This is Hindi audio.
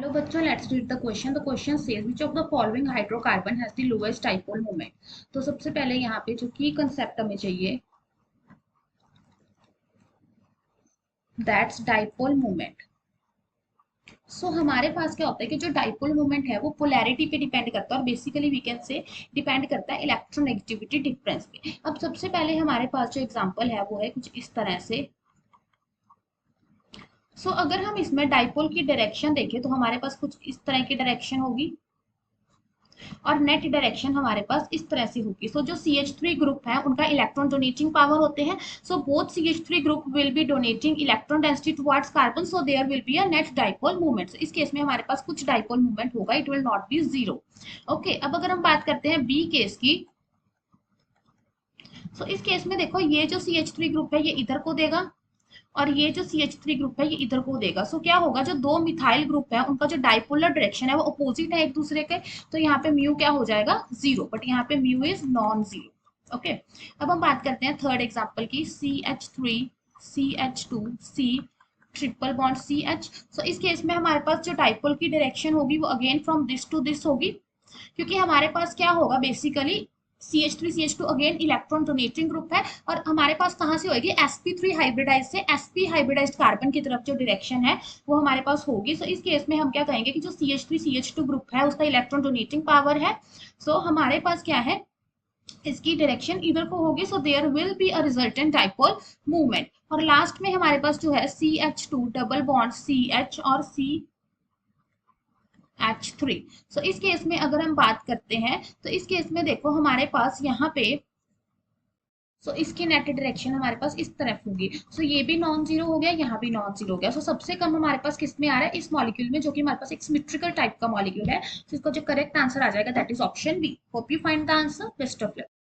हेलो बच्चों, let's read the question. The question says which of the following hydrocarbon has the lowest dipole moment. तो सबसे पहले यहाँ पे जो की कंसेप्ट हमें चाहिए, दैट्स डाइपोल मोमेंट। सो हमारे पास क्या होता है कि जो डाइपोल मोमेंट है वो पोलैरिटी पे डिपेंड करता है, और basically we can say depend करता है इलेक्ट्रोनेगेटिविटी डिफरेंस पे। अब सबसे पहले हमारे पास जो एग्जांपल है वो है कुछ इस तरह से। अगर हम इसमें डाइपोल की डायरेक्शन देखें तो हमारे पास कुछ इस तरह की डायरेक्शन होगी, और नेट डायरेक्शन हमारे पास इस तरह से होगी। जो CH3 ग्रुप है उनका इलेक्ट्रॉन डोनेटिंग पावर होते हैं। Both CH3 group will be donating electron density towards carbon, so there will be a net dipole movement. इस केस में हमारे पास कुछ डाइपोल मूवमेंट होगा, it will not be zero. Okay, अब अगर हम बात करते हैं बी केस की, इस केस में देखो ये जो CH3 ग्रुप है ये इधर को देगा, और ये जो CH3 ग्रुप है ये इधर को देगा। क्या होगा, जो दो मिथाइल ग्रुप है उनका जो डाइपोलर डायरेक्शन है वो अपोजिट है एक दूसरे के। तो यहाँ पे म्यू क्या हो जाएगा, जीरो, बट यहाँ पे mu is non zero. Okay, अब हम बात करते हैं थर्ड एग्जाम्पल की, CH3 CH2 C triple bond CH। इस केस में हमारे पास जो डाइपोल की डायरेक्शन होगी वो again from this to this होगी, क्योंकि हमारे पास क्या होगा basically CH3 CH2 again electron donating group है, और हमारे पास कहाँ से होगी, sp3 हाइब्रिडाइज से sp हाइब्रिडाइज्ड कार्बन की तरफ जो डायरेक्शन है वो हमारे पास होगी। इस केस में हम क्या कहेंगे कि जो CH3 CH2 ग्रुप है उसका इलेक्ट्रॉन डोनेटिंग पावर है। हमारे पास क्या है, इसकी डायरेक्शन इधर को होगी, there will be a resultant dipole movement. और लास्ट में हमारे पास जो है CH2 डबल बॉन्ड CH और CH3। इस केस में अगर हम बात करते हैं तो इस केस में देखो हमारे पास यहाँ पे इसकी नेट डायरेक्शन हमारे पास इस तरफ होगी। ये भी नॉन जीरो हो गया, यहाँ भी नॉन जीरो हो गया। सबसे कम हमारे पास किस में आ रहा है, इस मॉलिक्यूल में, जो कि हमारे पास एक सिमेट्रिकल टाइप का मॉलिक्यूल है। इसका जो करेक्ट आंसर आ जाएगा that is option B. Hope you find the answer. Best of luck.